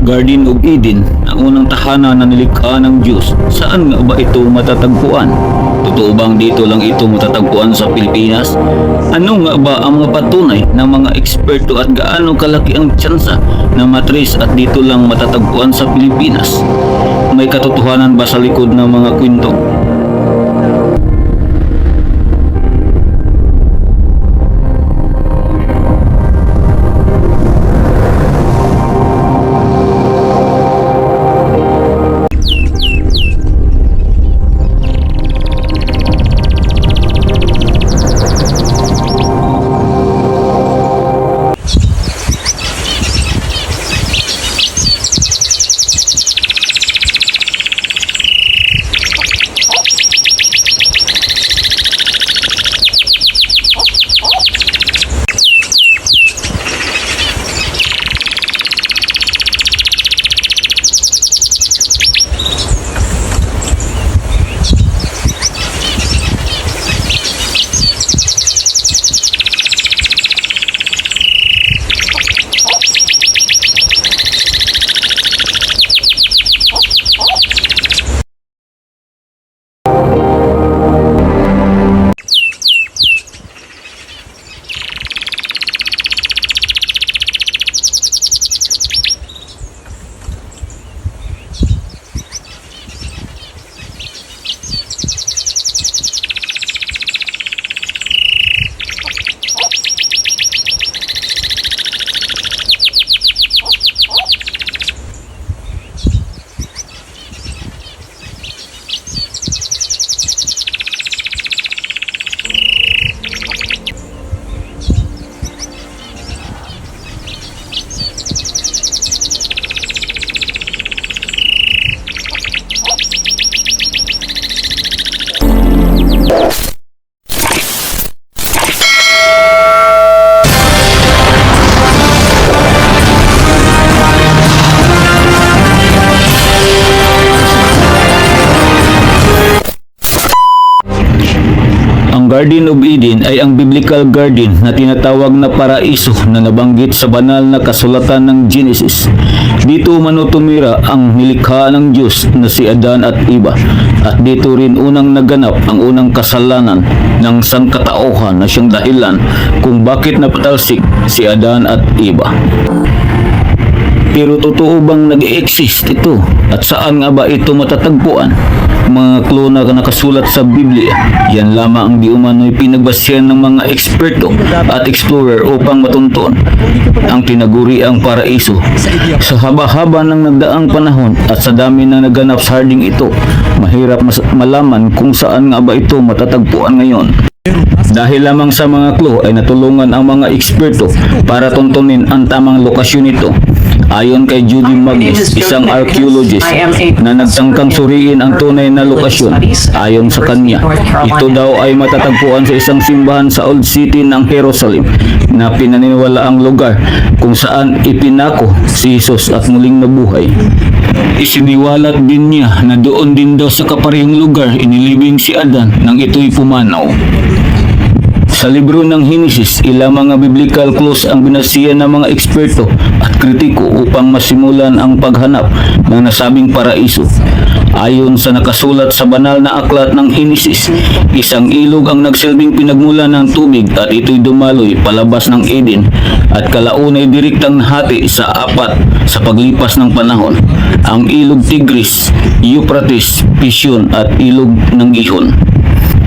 Garden of Eden, ang unang tahanan na nilikha ng Diyos. Saan nga ba ito matatagpuan? Totoo bang dito lang ito matatagpuan sa Pilipinas? Ano nga ba ang mga patunay ng mga eksperto at gaano kalaki ang tsansa na matrace at dito lang matatagpuan sa Pilipinas? May katotohanan ba sa likod ng mga kwento? Ang Garden of Eden ay ang biblical garden na tinatawag na paraiso na nabanggit sa banal na kasulatan ng Genesis. Dito manutumira ang nilikha ng Diyos na si Adan at Eva, at dito rin unang naganap ang unang kasalanan ng sangkatauhan na siyang dahilan kung bakit napatalsik si Adan at Eva. Pero totoo bang nag-exist ito? At saan nga ba ito matatagpuan? Mga clue na nakasulat sa Biblia, yan lamang ang di umano'y pinagbasyan ng mga eksperto at explorer upang matunton ang tinaguriang paraiso. Sa haba-haba ng nagdaang panahon at sa dami na naganap sa harding ito, mahirap malaman kung saan nga ba ito matatagpuan ngayon. Dahil lamang sa mga clue ay natulungan ang mga eksperto para tuntunin ang tamang lokasyon nito. Ayon kay Judy Magnus, isang archaeologist na nagtangkang suriin ang tunay na lokasyon, ayon sa kanya, ito daw ay matatagpuan sa isang simbahan sa Old City ng Jerusalem na pinaniniwala ang lugar kung saan ipinako si Jesus at muling nabuhay. Isiniwalat din niya na doon din daw sa kaparehong lugar inilibing si Adan nang ito'y pumanaw. Sa libro ng Genesis, ilang mga biblical clues ang binasihan ng mga eksperto at kritiko upang masimulan ang paghanap ng nasabing paraiso. Ayon sa nakasulat sa banal na aklat ng Genesis, isang ilog ang nagsilbing pinagmulan ng tubig at ito'y dumaloy palabas ng Eden at kalaunay direktang hati sa apat sa paglipas ng panahon. Ang ilog Tigris, Euphrates, Pishon at ilog ng Gihon.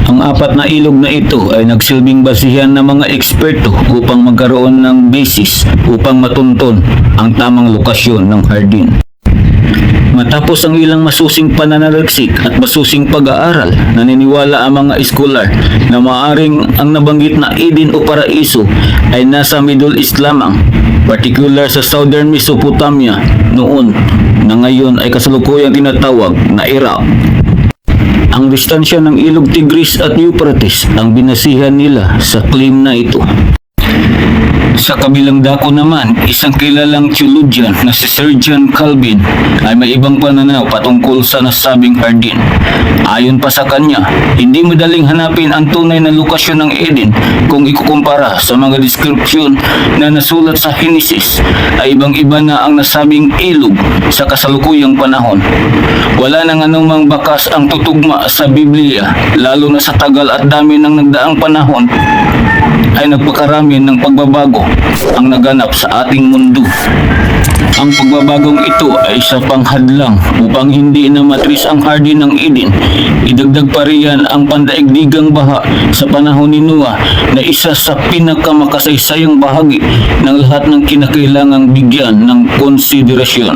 Ang apat na ilog na ito ay nagsilbing basihan ng mga eksperto upang magkaroon ng basis upang matunton ang tamang lokasyon ng hardin. Matapos ang ilang masusing pananaliksik at masusing pag-aaral, naniniwala ang mga eskolar na maaring ang nabanggit na Eden o paraiso ay nasa Middle East lamang, particular sa Southern Mesopotamia noon na ngayon ay kasalukuyang tinatawag na Iraq. Ang distansya ng ilog Tigris at Euphrates ang binasihan nila sa claim na ito. Sa kabilang dako naman, isang kilalang theologian na si Sir John Calvin ay may ibang pananaw patungkol sa nasabing hardin. Ayon pa sa kanya, hindi madaling hanapin ang tunay na lokasyon ng Eden kung ikukumpara sa mga deskripsyon na nasulat sa Genesis ay ibang-iba na ang nasabing ilog sa kasalukuyang panahon. Wala nang anumang bakas ang tutugma sa Biblia, lalo na sa tagal at dami ng nagdaang panahon ay nagpakarami ng pagbabago ang naganap sa ating mundo. Ang pagbabagong ito ay isa pang hadlang upang hindi na matris ang hardin ng Eden. Idagdag pa riyan ang pandaigdigang baha sa panahon ni Noah na isa sa pinakamakasay-sayang bahagi ng lahat ng kinakailangang bigyan ng konsiderasyon.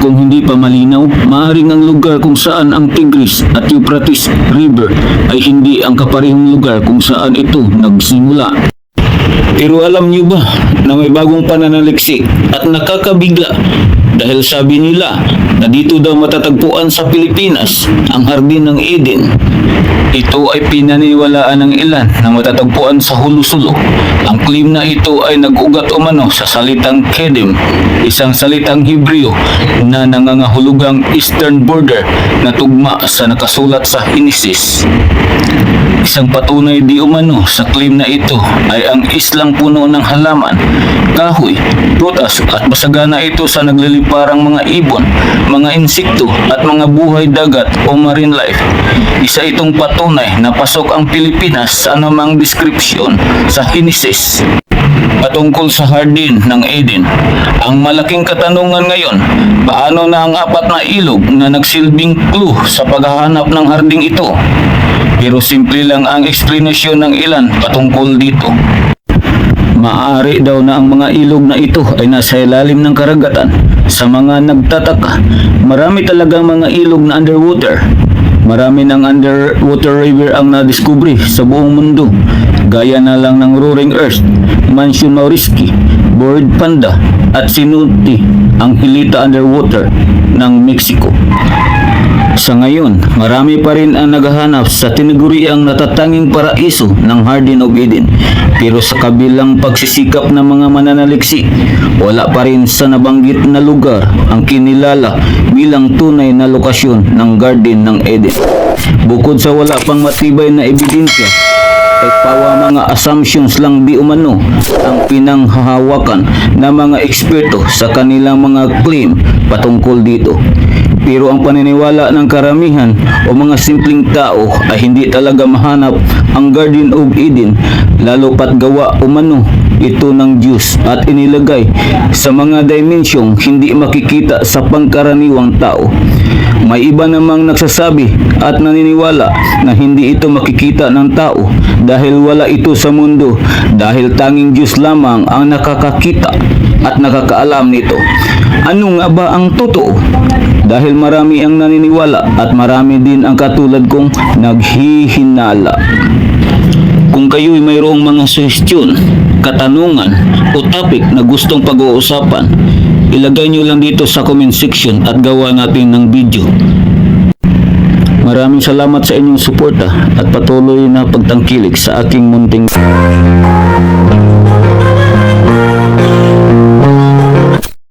Kung hindi pa malinaw, maaaring ang lugar kung saan ang Tigris at Euphrates River ay hindi ang kaparehong lugar kung saan ito nagsimula. Pero alam niyo ba na may bagong pananaliksik at nakakabigla dahil sabi nila na dito daw matatagpuan sa Pilipinas ang hardin ng Eden. Ito ay pinaniniwalaan ng ilan na matatagpuan sa Hulusulo. Ang claim na ito ay nag-ugat umano sa salitang Kedem, isang salitang Hebreo na nangangahulugang eastern border na tugma sa nakasulat sa Genesis. Isang patunay di umano sa claim na ito ay ang islang puno ng halaman, kahoy, prutas at basagana ito sa nagliliparang mga ibon, mga insekto at mga buhay dagat o marine life. Isa itong patunay na pasok ang Pilipinas sa anumang deskripsyon sa Genesis patungkol sa hardin ng Eden. Ang malaking katanungan ngayon, paano na ang apat na ilog na nagsilbing clue sa paghahanap ng harding ito? Pero simple lang ang eksplanasyon ng ilan patungkol dito. Maaari daw na ang mga ilog na ito ay nasa ilalim ng karagatan. Sa mga nagtataka, marami talagang mga ilog na underwater. Marami ng underwater river ang nadiskubre sa buong mundo, gaya na lang ng Roaring Earth, Mansion Mauriski, Bird Panda at Sinuti, ang Hilita underwater ng Mexico. Sa ngayon, marami pa rin ang naghahanap sa tinaguriang natatanging paraiso ng Garden of Eden. Pero sa kabilang pagsisikap ng mga mananaliksi, wala pa rin sa nabanggit na lugar ang kinilala bilang tunay na lokasyon ng Garden ng Eden. Bukod sa wala pang matibay na ebidensya, ay pawa mga assumptions lang di umano ang pinanghahawakan ng mga eksperto sa kanilang mga claim patungkol dito. Pero ang paniniwala ng karamihan o mga simpleng tao ay hindi talaga mahanap ang Garden of Eden, lalo pat gawa umano ito ng Diyos at inilagay sa mga dimensyong hindi makikita sa pangkaraniwang tao. May iba namang nagsasabi at naniniwala na hindi ito makikita ng tao dahil wala ito sa mundo, dahil tanging Diyos lamang ang nakakakita at nakakaalam nito. Ano nga ba ang totoo? Dahil marami ang naniniwala at marami din ang katulad kong naghihinala. Kung kayo'y mayroong mga suhestyon, katanungan o topic na gustong pag-uusapan, ilagay nyo lang dito sa comment section at gawa natin ng video. Maraming salamat sa inyong suporta at patuloy na pagtangkilik sa aking munting